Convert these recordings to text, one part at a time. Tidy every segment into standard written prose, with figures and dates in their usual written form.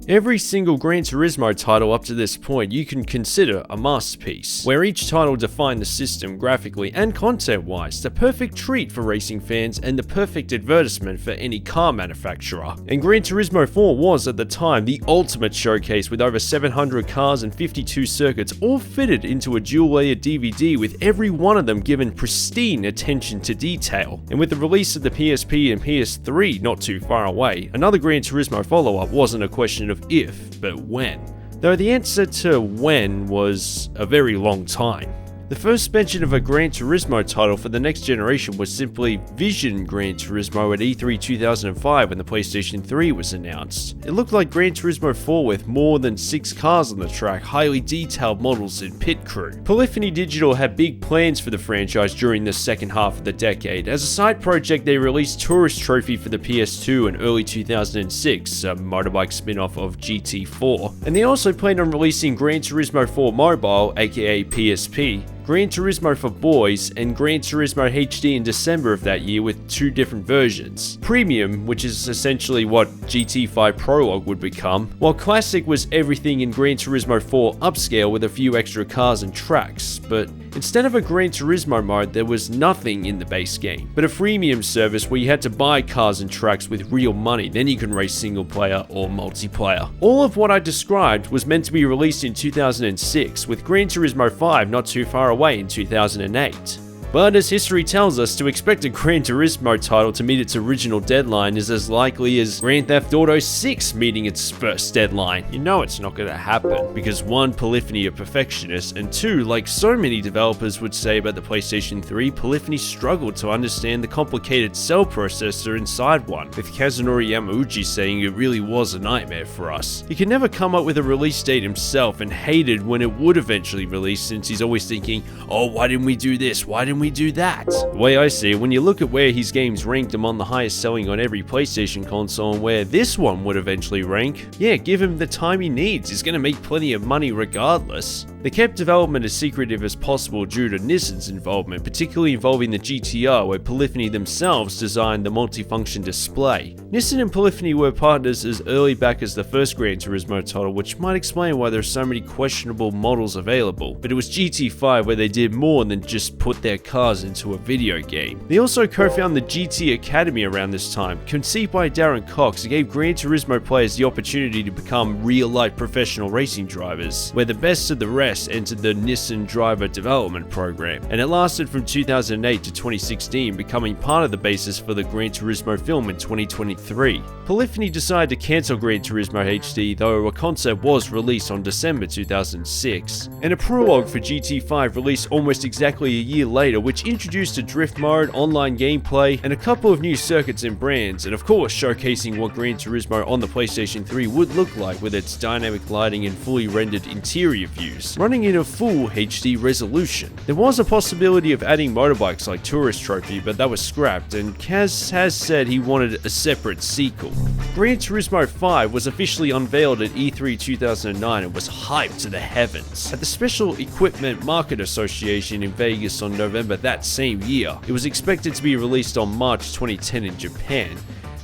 Every single Gran Turismo title up to this point you can consider a masterpiece, where each title defined the system graphically and content-wise, the perfect treat for racing fans and the perfect advertisement for any car manufacturer. And Gran Turismo 4 was, at the time, the ultimate showcase with over 700 cars and 52 circuits all fitted into a dual-layer DVD with every one of them given pristine attention to detail. And with the release of the PSP and PS3 not too far away, another Gran Turismo follow-up wasn't a question of if, but when. Though the answer to when was a very long time. The first mention of a Gran Turismo title for the next generation was simply Vision Gran Turismo at E3 2005 when the PlayStation 3 was announced. It looked like Gran Turismo 4 with more than 6 cars on the track, highly detailed models and pit crew. Polyphony Digital had big plans for the franchise during the second half of the decade. As a side project, they released Tourist Trophy for the PS2 in early 2006, a motorbike spin-off of GT4. And they also planned on releasing Gran Turismo 4 Mobile, aka PSP, Gran Turismo for Boys, and Gran Turismo HD in December of that year with 2 different versions. Premium, which is essentially what GT5 Prologue would become, while Classic was everything in Gran Turismo 4 upscale with a few extra cars and tracks, but instead of a Gran Turismo mode, there was nothing in the base game, but a freemium service where you had to buy cars and tracks with real money, then you can race single player or multiplayer. All of what I described was meant to be released in 2006, with Gran Turismo 5 not too far away in 2008. But as history tells us, to expect a Gran Turismo title to meet its original deadline is as likely as Grand Theft Auto 6 meeting its first deadline. You know it's not going to happen, because 1, Polyphony are perfectionists, and 2, like so many developers would say about the PlayStation 3, Polyphony struggled to understand the complicated cell processor inside one, with Kazunori Yamauchi saying it really was a nightmare for us. He could never come up with a release date himself and hated when it would eventually release, since he's always thinking, oh, why didn't we do this? Why didn't we do that? The way I see it, when you look at where his games ranked among the highest selling on every PlayStation console and where this one would eventually rank, yeah, give him the time he needs, he's gonna make plenty of money regardless. They kept development as secretive as possible due to Nissan's involvement, particularly involving the GTR, where Polyphony themselves designed the multifunction display. Nissan and Polyphony were partners as early back as the first Gran Turismo title, which might explain why there are so many questionable models available, but it was GT5 where they did more than just put their cars into a video game. They also co-founded the GT Academy around this time, conceived by Darren Cox, who gave Gran Turismo players the opportunity to become real-life professional racing drivers, where the best of the rest entered the Nissan Driver Development Program, and it lasted from 2008 to 2016, becoming part of the basis for the Gran Turismo film in 2023. Polyphony decided to cancel Gran Turismo HD, though a concept was released on December 2006, and a prologue for GT5 released almost exactly a year later, which introduced a drift mode, online gameplay, and a couple of new circuits and brands, and of course showcasing what Gran Turismo on the PlayStation 3 would look like with its dynamic lighting and fully rendered interior views, running in a full HD resolution. There was a possibility of adding motorbikes like Tourist Trophy, but that was scrapped, and Kaz has said he wanted a separate sequel. Gran Turismo 5 was officially unveiled at E3 2009 and was hyped to the heavens. At the Special Equipment Market Association in Vegas on November that same year, it was expected to be released on March 2010 in Japan,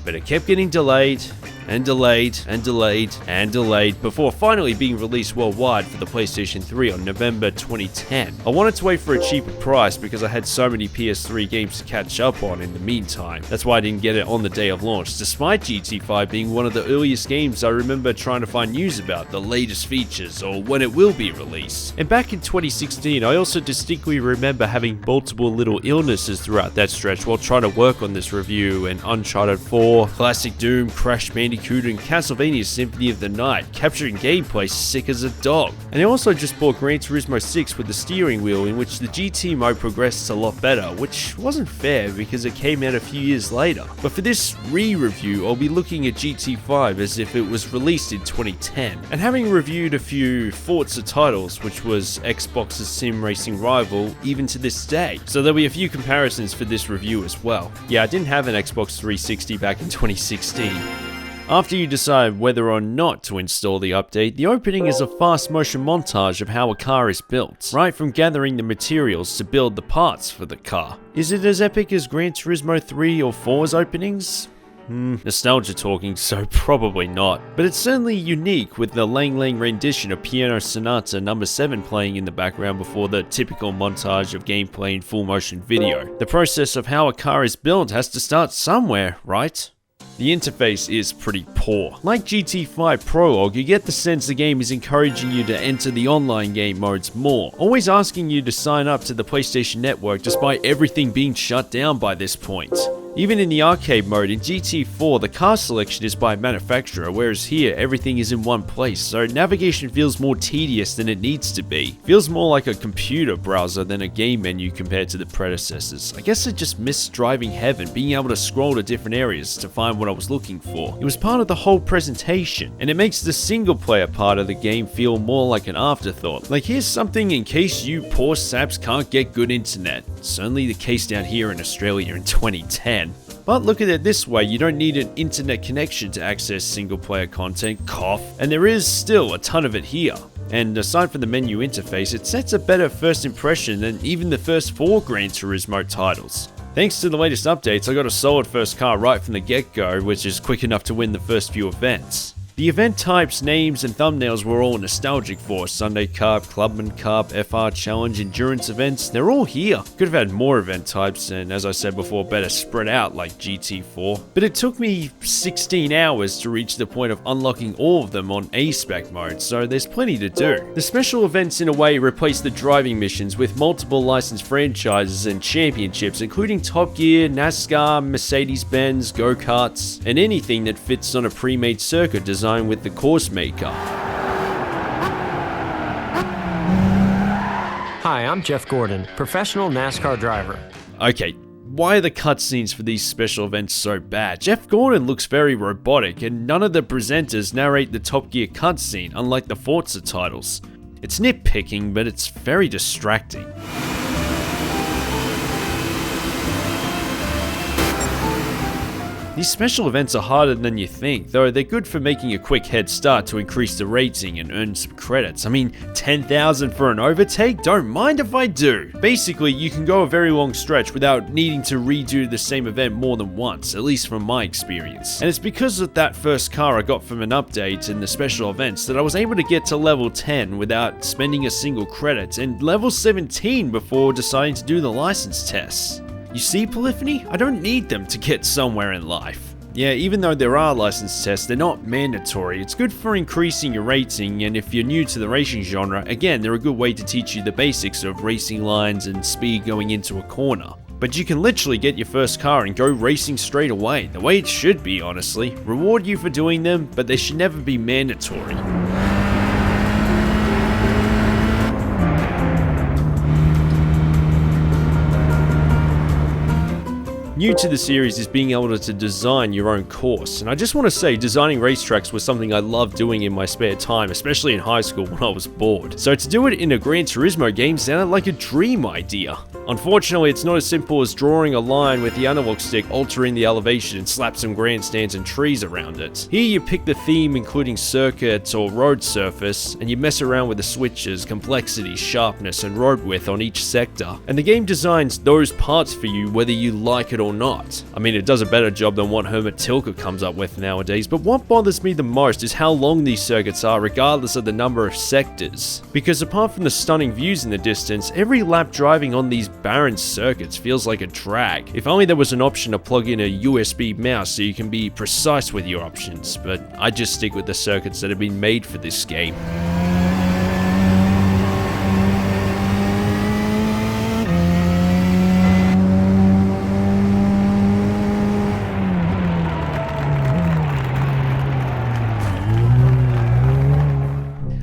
but it kept getting delayed and delayed and delayed and delayed before finally being released worldwide for the PlayStation 3 on November 2010. I wanted to wait for a cheaper price because I had so many PS3 games to catch up on in the meantime. That's why I didn't get it on the day of launch, despite GT5 being one of the earliest games I remember trying to find news about, the latest features, or when it will be released. And back in 2016, I also distinctly remember having multiple little illnesses throughout that stretch while trying to work on this review, and Uncharted 4, Classic Doom, Crash Bandicoot, and Castlevania Symphony of the Night, capturing gameplay sick as a dog. And I also just bought Gran Turismo 6 with the steering wheel, in which the GT mode progressed a lot better, which wasn't fair because it came out a few years later. But for this re-review, I'll be looking at GT5 as if it was released in 2010. And having reviewed a few Forza titles, which was Xbox's sim racing rival, even to this day. So there'll be a few comparisons for this review as well. Yeah, I didn't have an Xbox 360 back in 2016. After you decide whether or not to install the update, the opening is a fast motion montage of how a car is built, right from gathering the materials to build the parts for the car. Is it as epic as Gran Turismo 3 or 4's openings? Nostalgia talking, so probably not. But it's certainly unique with the Lang Lang rendition of Piano Sonata No. 7 playing in the background before the typical montage of gameplay in full motion video. The process of how a car is built has to start somewhere, right? The interface is pretty poor. Like GT5 Prologue, you get the sense the game is encouraging you to enter the online game modes more, always asking you to sign up to the PlayStation Network despite everything being shut down by this point. Even in the arcade mode in GT4, the car selection is by manufacturer, whereas here everything is in one place, so navigation feels more tedious than it needs to be. Feels more like a computer browser than a game menu compared to the predecessors. I guess I just missed driving heaven, being able to scroll to different areas to find what I was looking for. It was part of the whole presentation, and it makes the single player part of the game feel more like an afterthought. Like, here's something in case you poor saps can't get good internet. Certainly the case down here in Australia in 2010. But look at it this way, you don't need an internet connection to access single player content, cough, and there is still a ton of it here. And aside from the menu interface, it sets a better first impression than even the first 4 Gran Turismo titles. Thanks to the latest updates, I got a solid first car right from the get-go, which is quick enough to win the first few events. The event types, names, and thumbnails were all nostalgic for. Sunday Cup, Clubman Cup, FR Challenge, Endurance events, they're all here. Could have had more event types and, as I said before, better spread out like GT4. But it took me 16 hours to reach the point of unlocking all of them on A-Spec mode, so there's plenty to do. The special events in a way replace the driving missions with multiple licensed franchises and championships, including Top Gear, NASCAR, Mercedes-Benz, go-karts, and anything that fits on a pre-made circuit designed with the course maker. Hi, I'm Jeff Gordon, professional NASCAR driver. Okay, why are the cutscenes for these special events so bad? Jeff Gordon looks very robotic, and none of the presenters narrate the Top Gear cutscene, unlike the Forza titles. It's nitpicking, but it's very distracting. These special events are harder than you think, though they're good for making a quick head start to increase the rating and earn some credits. I mean, 10,000 for an overtake? Don't mind if I do. Basically, you can go a very long stretch without needing to redo the same event more than once, at least from my experience. And it's because of that first car I got from an update and the special events that I was able to get to level 10 without spending a single credit, and level 17 before deciding to do the license tests. You see, Polyphony? I don't need them to get somewhere in life. Yeah, even though there are license tests, they're not mandatory. It's good for increasing your rating, and if you're new to the racing genre, again, they're a good way to teach you the basics of racing lines and speed going into a corner. But you can literally get your first car and go racing straight away, the way it should be, honestly. Reward you for doing them, but they should never be mandatory. New to the series is being able to design your own course, and I just want to say designing racetracks was something I loved doing in my spare time, especially in high school when I was bored. So to do it in a Gran Turismo game sounded like a dream idea. Unfortunately, it's not as simple as drawing a line with the analog stick, altering the elevation, and slap some grandstands and trees around it. Here you pick the theme including circuit or road surface, and you mess around with the switches, complexity, sharpness, and road width on each sector. And the game designs those parts for you whether you like it or not. I mean, it does a better job than what Hermit Tilke comes up with nowadays, but what bothers me the most is how long these circuits are regardless of the number of sectors. Because apart from the stunning views in the distance, every lap driving on these barren circuits feels like a drag. If only there was an option to plug in a USB mouse so you can be precise with your options, but I just stick with the circuits that have been made for this game.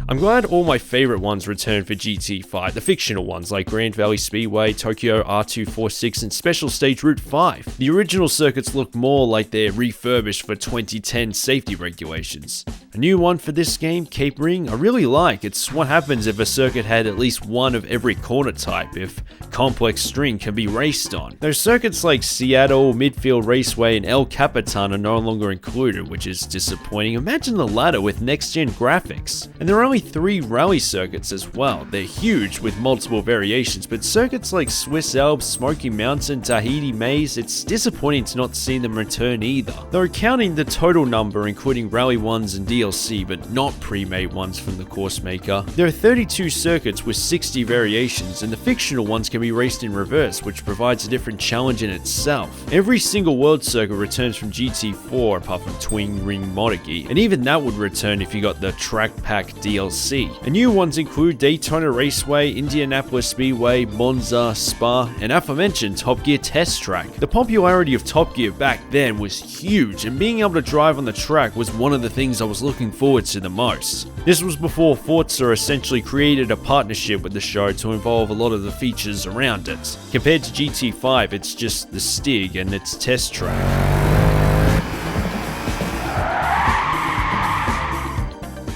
I'm glad all my favorite ones returned for GT5, the fictional ones like Grand Valley Speedway, Tokyo R246, and Special Stage Route 5. The original circuits look more like they're refurbished for 2010 safety regulations. A new one for this game, Cape Ring, I really like. It's what happens if a circuit had at least one of every corner type, if complex string can be raced on. There's circuits like Seattle, Midfield Raceway, and El Capitan are no longer included, which is disappointing. Imagine the latter with next-gen graphics. And there are only 3 rally circuits as well. They're huge with multiple variations, but circuits like Swiss Alps, Smoky Mountain, Tahiti Maze, it's disappointing to not see them return either. Though counting the total number including rally ones and DLC, but not pre-made ones from the course maker, there are 32 circuits with 60 variations, and the fictional ones can be raced in reverse, which provides a different challenge in itself. Every single world circuit returns from GT4 apart from Twin Ring Monarchy, and even that would return if you got the Track Pack DLC. And new ones include Daytona Raceway, Indianapolis Speedway, Monza, Spa, and aforementioned Top Gear Test Track. The popularity of Top Gear back then was huge, and being able to drive on the track was one of the things I was looking forward to the most. This was before Forza essentially created a partnership with the show to involve a lot of the features around it. Compared to GT5, it's just the Stig and its test track.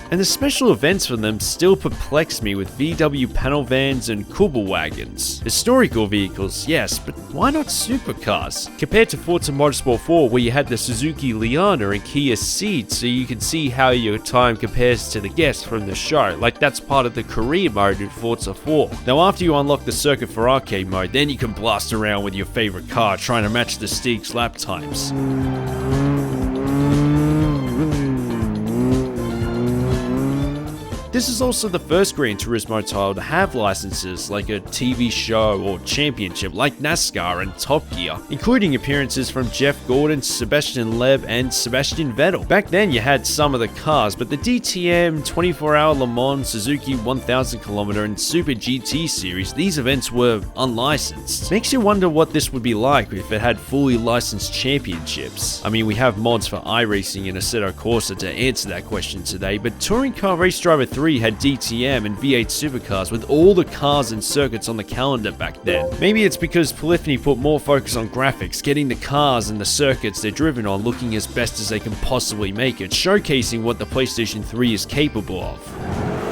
And the special events for them still perplex me with VW panel vans and Kubel wagons. Historical vehicles, yes, but why not supercars? Compared to Forza Motorsport 4, where you had the Suzuki Liana and Kia Ceed, so you can see how your time compares to the guests from the show, like that's part of the career mode in Forza 4. Now after you unlock the circuit for arcade mode, then you can blast around with your favorite car trying to match the Stig's lap times. This is also the first Gran Turismo title to have licenses like a TV show or championship like NASCAR and Top Gear, including appearances from Jeff Gordon, Sebastian Loeb, and Sebastian Vettel. Back then you had some of the cars, but the DTM, 24-hour Le Mans, Suzuki 1000km, and Super GT series, these events were unlicensed. Makes you wonder what this would be like if it had fully licensed championships. I mean, we have mods for iRacing and Assetto Corsa to answer that question today, but Touring Car Race Driver 3 had DTM and V8 supercars with all the cars and circuits on the calendar back then. Maybe it's because Polyphony put more focus on graphics, getting the cars and the circuits they're driven on looking as best as they can possibly make it, showcasing what the PlayStation 3 is capable of.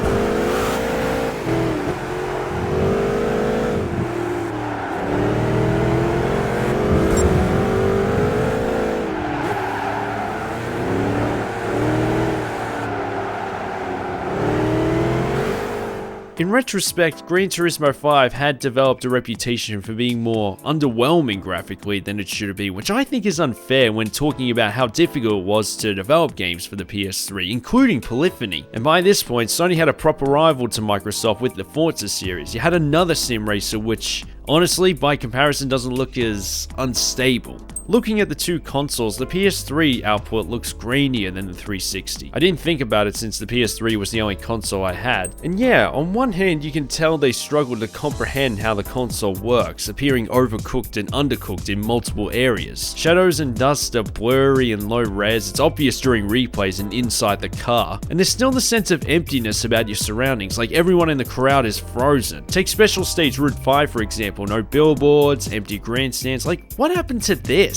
In retrospect, Gran Turismo 5 had developed a reputation for being more underwhelming graphically than it should have been, which I think is unfair when talking about how difficult it was to develop games for the PS3, including Polyphony. And by this point, Sony had a proper rival to Microsoft with the Forza series. You had another sim racer which, honestly, by comparison doesn't look as unstable. Looking at the two consoles, the PS3 output looks grainier than the 360. I didn't think about it since the PS3 was the only console I had. And yeah, on one hand you can tell they struggled to comprehend how the console works, appearing overcooked and undercooked in multiple areas. Shadows and dust are blurry and low res, it's obvious during replays and inside the car. And there's still the sense of emptiness about your surroundings, like everyone in the crowd is frozen. Take Special Stage Route 5 for example, no billboards, empty grandstands, like what happened to this?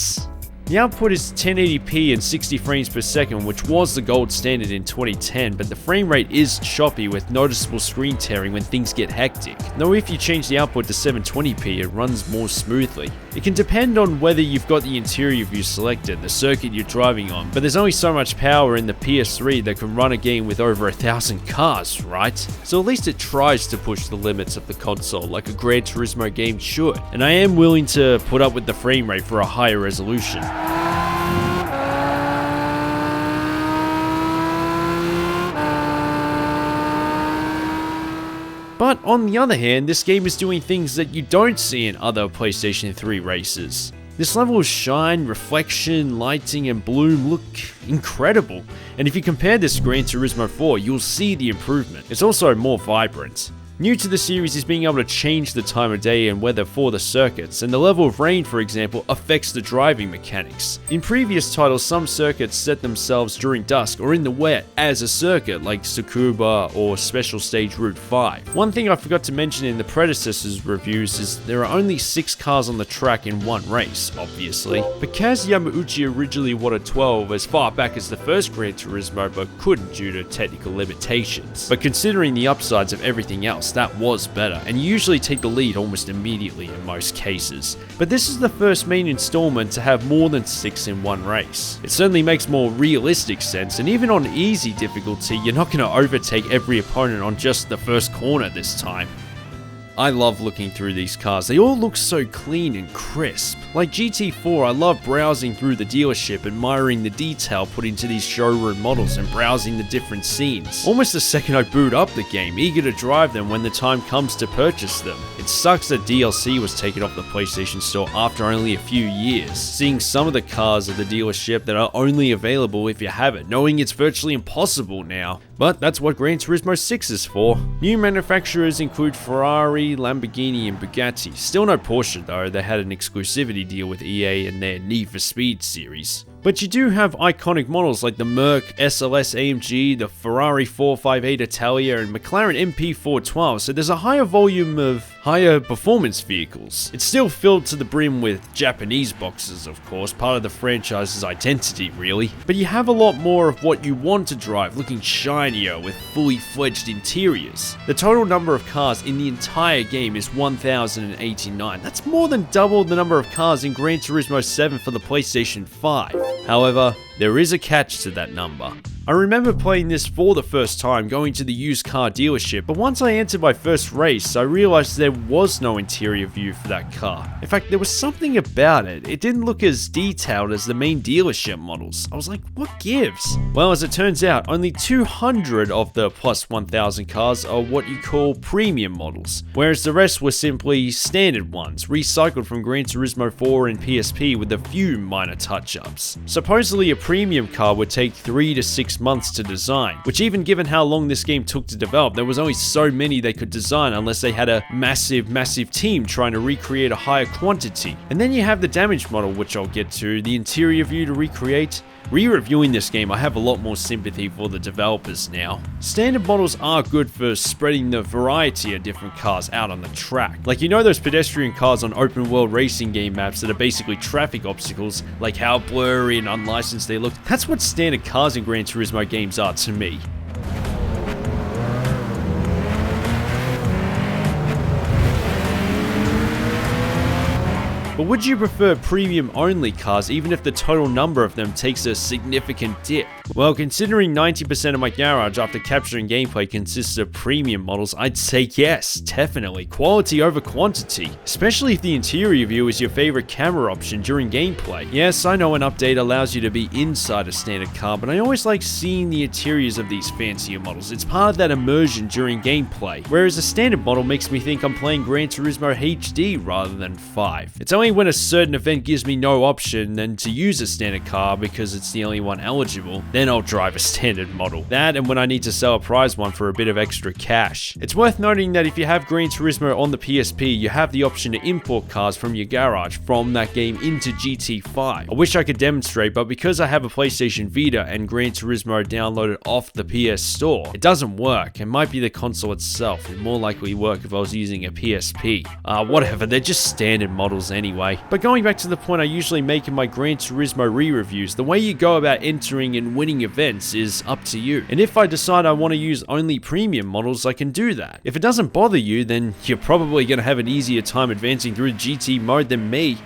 The output is 1080p and 60 frames per second, which was the gold standard in 2010, but the frame rate is choppy with noticeable screen tearing when things get hectic. Though if you change the output to 720p, it runs more smoothly. It can depend on whether you've got the interior view selected, the circuit you're driving on, but there's only so much power in the PS3 that can run a game with over 1,000 cars, right? So at least it tries to push the limits of the console like a Gran Turismo game should, and I am willing to put up with the frame rate for a higher resolution. But on the other hand, this game is doing things that you don't see in other PlayStation 3 races. This level of shine, reflection, lighting, and bloom look incredible, and if you compare this to Gran Turismo 4, you'll see the improvement. It's also more vibrant. New to the series is being able to change the time of day and weather for the circuits, and the level of rain, for example, affects the driving mechanics. In previous titles, some circuits set themselves during dusk or in the wet as a circuit, like Tsukuba or Special Stage Route 5. One thing I forgot to mention in the predecessors' reviews is there are only 6 cars on the track in one race, obviously. But Kaz Yamauchi originally wanted 12 as far back as the first Gran Turismo, but couldn't due to technical limitations. But considering the upsides of everything else, performance, that was better, and you usually take the lead almost immediately in most cases. But this is the first main installment to have more than 6 in one race. It certainly makes more realistic sense, and even on easy difficulty, you're not going to overtake every opponent on just the first corner this time. I love looking through these cars, they all look so clean and crisp. Like GT4, I love browsing through the dealership, admiring the detail put into these showroom models and browsing the different scenes. Almost the second I boot up the game, eager to drive them when the time comes to purchase them. It sucks that DLC was taken off the PlayStation Store after only a few years, seeing some of the cars at the dealership that are only available if you have it, knowing it's virtually impossible now. But that's what Gran Turismo 6 is for. New manufacturers include Ferrari, Lamborghini and Bugatti. Still no Porsche though, they had an exclusivity deal with EA and their Need for Speed series. But you do have iconic models like the Merc SLS AMG, the Ferrari 458 Italia and McLaren MP412, so there's a higher volume of higher performance vehicles. It's still filled to the brim with Japanese boxes, of course, part of the franchise's identity really, but you have a lot more of what you want to drive, looking shinier with fully fledged interiors. The total number of cars in the entire game is 1,089. That's more than double the number of cars in Gran Turismo 7 for the PlayStation 5. However, there is a catch to that number. I remember playing this for the first time going to the used car dealership, but once I entered my first race, I realized there was no interior view for that car. In fact, there was something about it. It didn't look as detailed as the main dealership models. I was like, what gives? Well, as it turns out, only 200 of the plus 1,000 cars are what you call premium models, whereas the rest were simply standard ones, recycled from Gran Turismo 4 and PSP with a few minor touch-ups. Supposedly, a premium car would take 3 to 6 months to design, which even given how long this game took to develop, there was only so many they could design unless they had a massive team trying to recreate a higher quantity. And then you have the damage model, which I'll get to, the interior view to recreate. Re-reviewing this game, I have a lot more sympathy for the developers now. Standard models are good for spreading the variety of different cars out on the track. Like, you know those pedestrian cars on open world racing game maps that are basically traffic obstacles, like how blurry and unlicensed they look? That's what standard cars in Gran Turismo games are to me. But would you prefer premium only cars even if the total number of them takes a significant dip? Well, considering 90% of my garage after capturing gameplay consists of premium models, I'd say yes, definitely. Quality over quantity, especially if the interior view is your favorite camera option during gameplay. Yes, I know an update allows you to be inside a standard car, but I always like seeing the interiors of these fancier models. It's part of that immersion during gameplay, whereas a standard model makes me think I'm playing Gran Turismo HD rather than 5. It's only when a certain event gives me no option than to use a standard car because it's the only one eligible, then I'll drive a standard model. That and when I need to sell a prize one for a bit of extra cash. It's worth noting that if you have Gran Turismo on the PSP, you have the option to import cars from your garage from that game into GT5. I wish I could demonstrate, but because I have a PlayStation Vita and Gran Turismo downloaded off the PS Store, it doesn't work. It might be the console itself. It'd more likely work if I was using a PSP. Whatever, they're just standard models anyway. But going back to the point I usually make in my Gran Turismo re-reviews, the way you go about entering and winning events is up to you. And if I decide I want to use only premium models, I can do that. If it doesn't bother you, then you're probably going to have an easier time advancing through GT mode than me.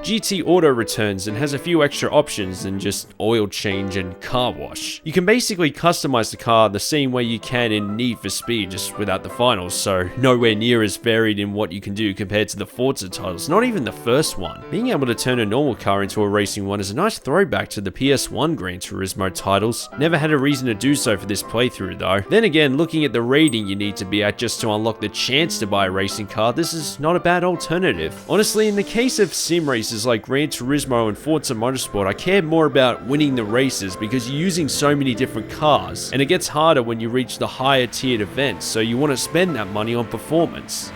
GT Auto returns and has a few extra options than just oil change and car wash. You can basically customize the car the same way you can in Need for Speed, just without the finals, so nowhere near as varied in what you can do compared to the Forza titles, not even the first one. Being able to turn a normal car into a racing one is a nice throwback to the PS1 Gran Turismo titles. Never had a reason to do so for this playthrough though. Then again, looking at the rating you need to be at just to unlock the chance to buy a racing car, this is not a bad alternative. Honestly, in the case of sim races like Gran Turismo and Forza Motorsport, I care more about winning the races because you're using so many different cars, and it gets harder when you reach the higher tiered events, so you want to spend that money on performance.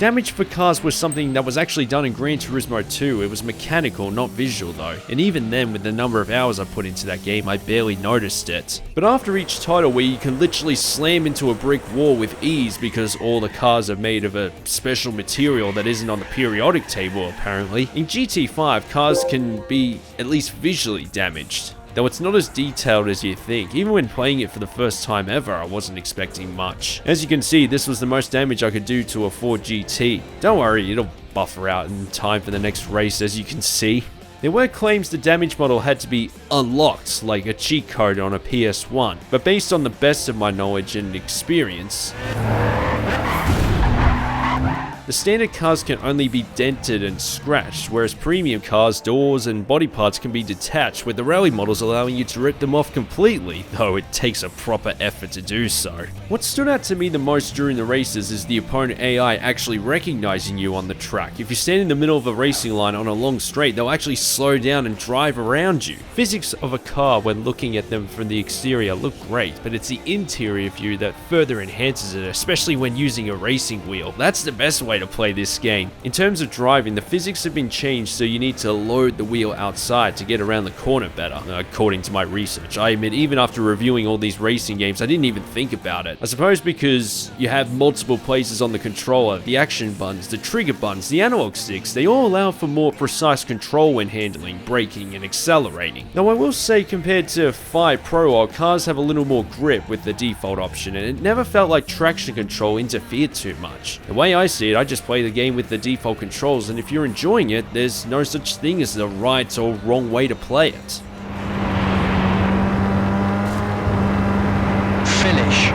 Damage for cars was something that was actually done in Gran Turismo 2. It was mechanical, not visual though, and even then with the number of hours I put into that game, I barely noticed it. But after each title where you can literally slam into a brick wall with ease because all the cars are made of a special material that isn't on the periodic table apparently, in GT5 cars can be at least visually damaged. Though it's not as detailed as you think. Even when playing it for the first time ever, I wasn't expecting much. As you can see, this was the most damage I could do to a Ford GT. Don't worry, it'll buffer out in time for the next race, as you can see. There were claims the damage model had to be unlocked, like a cheat code on a PS1, but based on the best of my knowledge and experience, the standard cars can only be dented and scratched, whereas premium cars, doors and body parts can be detached, with the rally models allowing you to rip them off completely, though it takes a proper effort to do so. What stood out to me the most during the races is the opponent AI actually recognizing you on the track. If you stand in the middle of a racing line on a long straight, they'll actually slow down and drive around you. Physics of a car when looking at them from the exterior look great, but it's the interior view that further enhances it, especially when using a racing wheel. That's the best way to play this game. In terms of driving, the physics have been changed, so you need to load the wheel outside to get around the corner better, according to my research. I admit, even after reviewing all these racing games, I didn't even think about it. I suppose because you have multiple places on the controller, the action buttons, the trigger buttons, the analog sticks, they all allow for more precise control when handling, braking, and accelerating. Now I will say, compared to 5 Pro, cars have a little more grip with the default option, and it never felt like traction control interfered too much. The way I see it, I just play the game with the default controls, and if you're enjoying it, there's no such thing as the right or wrong way to play it. Finish.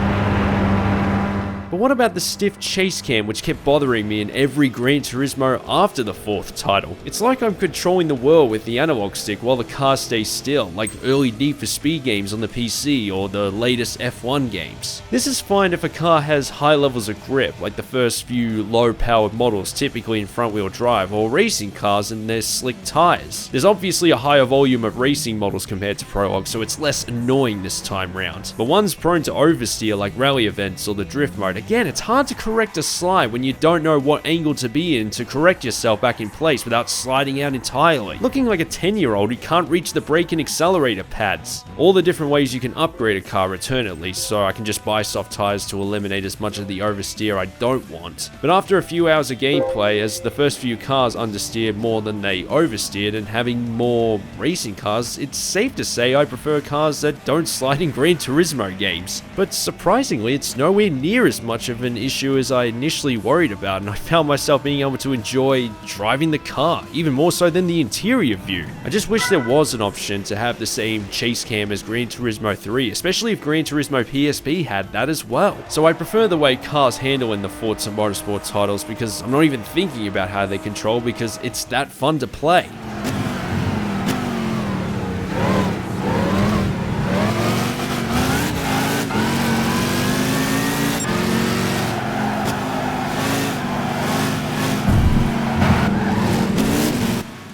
But what about the stiff chase cam which kept bothering me in every Gran Turismo after the 4th title? It's like I'm controlling the world with the analog stick while the car stays still, like early Need for Speed games on the PC or the latest F1 games. This is fine if a car has high levels of grip, like the first few low-powered models typically in front-wheel drive, or racing cars and their slick tires. There's obviously a higher volume of racing models compared to Prologue, so it's less annoying this time round. But ones prone to oversteer like rally events or the drift mode, again, it's hard to correct a slide when you don't know what angle to be in to correct yourself back in place without sliding out entirely. Looking like a 10-year-old who can't reach the brake and accelerator pads. All the different ways you can upgrade a car return at least, so I can just buy soft tires to eliminate as much of the oversteer I don't want. But after a few hours of gameplay, as the first few cars understeered more than they oversteered and having more racing cars, it's safe to say I prefer cars that don't slide in Gran Turismo games. But surprisingly, it's nowhere near as much of an issue as I initially worried about, and I found myself being able to enjoy driving the car, even more so than the interior view. I just wish there was an option to have the same chase cam as Gran Turismo 3, especially if Gran Turismo PSP had that as well. So I prefer the way cars handle in the Forza Motorsport titles, because I'm not even thinking about how they control, because it's that fun to play.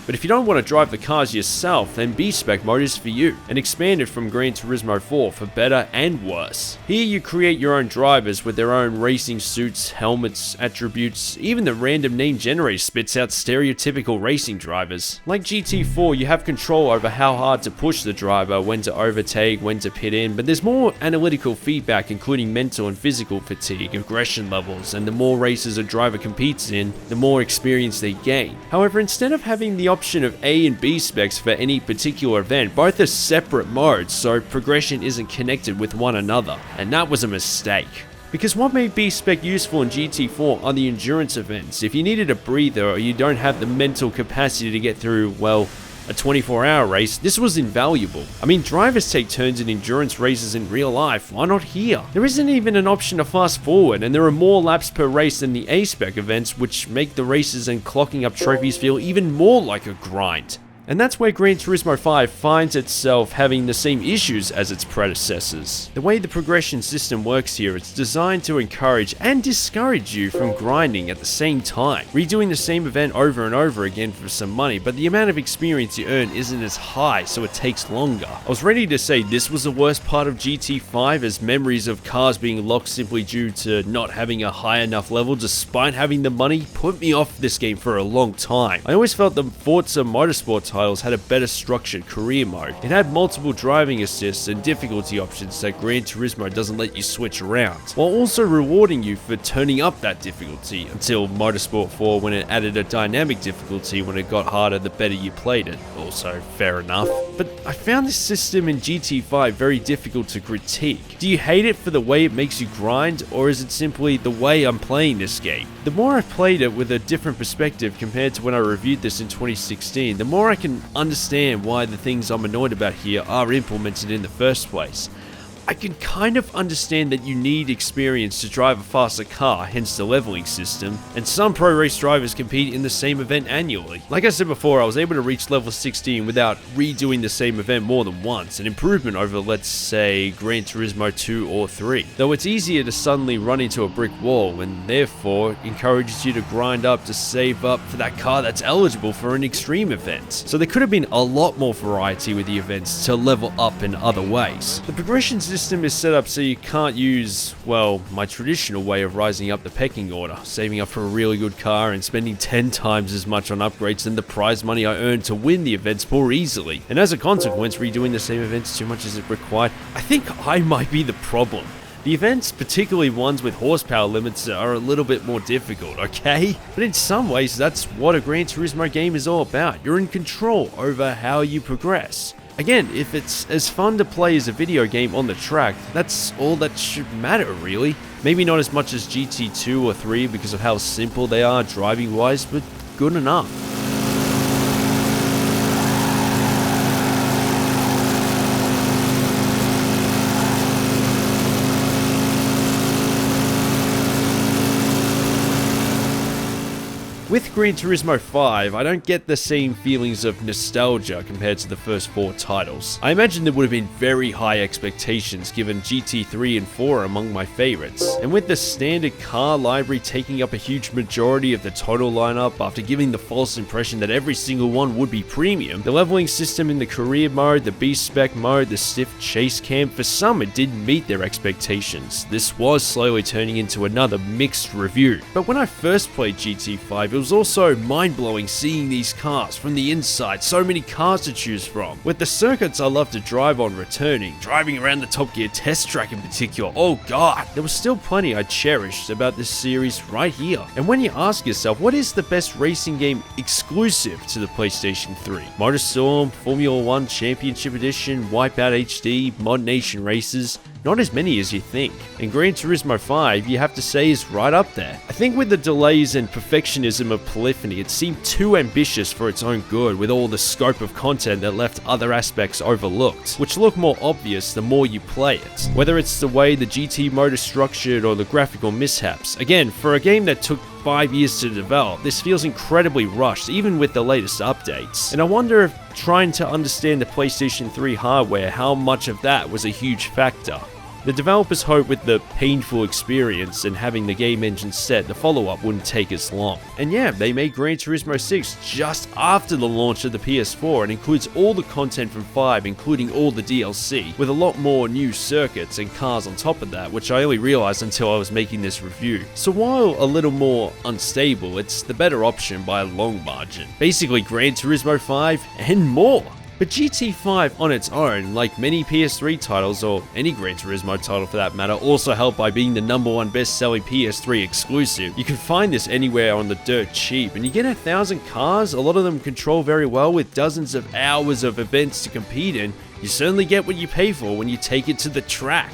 But if you don't want to drive the cars yourself, then A-Spec mode is for you, and expanded from Gran Turismo 4 for better and worse. Here you create your own drivers with their own racing suits, helmets, attributes, even the random name generator spits out stereotypical racing drivers. Like GT4, you have control over how hard to push the driver, when to overtake, when to pit in, but there's more analytical feedback including mental and physical fatigue, aggression levels, and the more races a driver competes in, the more experience they gain. However, instead of having the option of A and B specs for any particular event, both are separate modes, so progression isn't connected with one another, and that was a mistake. Because what made A-Spec useful in GT4 are the endurance events. If you needed a breather or you don't have the mental capacity to get through, well, a 24-hour race, this was invaluable. I mean, drivers take turns in endurance races in real life, why not here? There isn't even an option to fast forward, and there are more laps per race than the A-Spec events, which make the races and clocking up trophies feel even more like a grind. And that's where Gran Turismo 5 finds itself having the same issues as its predecessors. The way the progression system works here, it's designed to encourage and discourage you from grinding at the same time, redoing the same event over and over again for some money, but the amount of experience you earn isn't as high, so it takes longer. I was ready to say this was the worst part of GT5, as memories of cars being locked simply due to not having a high enough level despite having the money put me off this game for a long time. I always felt the Forza Motorsport titles had a better structured career mode. It had multiple driving assists and difficulty options that Gran Turismo doesn't let you switch around, while also rewarding you for turning up that difficulty, until Motorsport 4 when it added a dynamic difficulty when it got harder the better you played it. Also, fair enough. But I found this system in GT5 very difficult to critique. Do you hate it for the way it makes you grind, or is it simply the way I'm playing this game? The more I've played it with a different perspective compared to when I reviewed this in 2016, the more I can understand why the things I'm annoyed about here are implemented in the first place. I can kind of understand that you need experience to drive a faster car, hence the leveling system, and some pro race drivers compete in the same event annually. Like I said before, I was able to reach level 16 without redoing the same event more than once, an improvement over, let's say, Gran Turismo 2 or 3. Though it's easier to suddenly run into a brick wall, and therefore encourages you to grind up to save up for that car that's eligible for an extreme event. So there could have been a lot more variety with the events to level up in other ways. The progression system is set up so you can't use, well, my traditional way of rising up the pecking order, saving up for a really good car and spending 10 times as much on upgrades than the prize money I earned to win the events more easily. And as a consequence, redoing the same events too much as it required. I think I might be the problem. The events, particularly ones with horsepower limits, are a little bit more difficult, okay? But in some ways, that's what a Gran Turismo game is all about. You're in control over how you progress. Again, if it's as fun to play as a video game on the track, that's all that should matter, really. Maybe not as much as GT2 or 3 because of how simple they are driving-wise, but good enough. With Gran Turismo 5, I don't get the same feelings of nostalgia compared to the first 4 titles. I imagine there would have been very high expectations given GT3 and 4 are among my favorites. And with the standard car library taking up a huge majority of the total lineup after giving the false impression that every single one would be premium, the leveling system in the career mode, the A-Spec mode, the stiff chase cam, for some it didn't meet their expectations. This was slowly turning into another mixed review. But when I first played GT5, it was also mind-blowing seeing these cars from the inside, so many cars to choose from. With the circuits I love to drive on returning, driving around the Top Gear test track in particular, oh god, there was still plenty I cherished about this series right here. And when you ask yourself, what is the best racing game exclusive to the PlayStation 3? MotorStorm, Formula 1 Championship Edition, Wipeout HD, Mod Nation Races? Not as many as you think. And Gran Turismo 5, you have to say, is right up there. I think with the delays and perfectionism of Polyphony, it seemed too ambitious for its own good, with all the scope of content that left other aspects overlooked, which look more obvious the more you play it. Whether it's the way the GT mode is structured or the graphical mishaps. Again, for a game that took 5 years to develop, this feels incredibly rushed, even with the latest updates. And I wonder if trying to understand the PlayStation 3 hardware, how much of that was a huge factor. The developers hoped with the painful experience and having the game engine set, the follow-up wouldn't take as long. And yeah, they made Gran Turismo 6 just after the launch of the PS4 and includes all the content from 5, including all the DLC, with a lot more new circuits and cars on top of that, which I only realized until I was making this review. So while a little more unstable, it's the better option by a long margin. Basically Gran Turismo 5 and more. But GT5 on its own, like many PS3 titles, or any Gran Turismo title for that matter, also helped by being the #1 best-selling PS3 exclusive. You can find this anywhere on the dirt cheap, and you get 1,000 cars, a lot of them control very well with dozens of hours of events to compete in. You certainly get what you pay for when you take it to the track.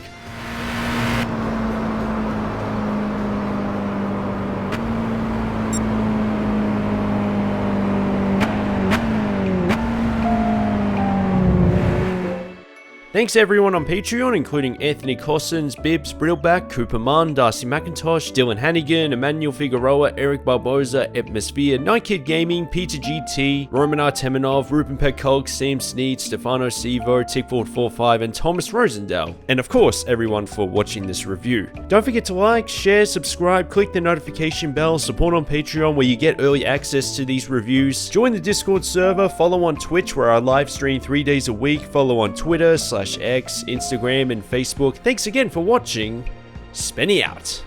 Thanks everyone on Patreon, including Anthony Cossins, Bibbs, Brittleback, Cooper Munn, Darcy McIntosh, Dylan Hannigan, Emmanuel Figueroa, Eric Barboza, Atmosphere, Night Gaming, Peter GT, Roman Artemanov, Ruben Pekolk, Sam Sneed, Stefano Sivo, Tickford45, and Thomas Rosendale. And of course, everyone for watching this review. Don't forget to like, share, subscribe, click the notification bell, support on Patreon where you get early access to these reviews, join the Discord server, follow on Twitch where I live stream 3 days a week, follow on Twitter /X, Instagram, and Facebook. Thanks again for watching. Spenny out.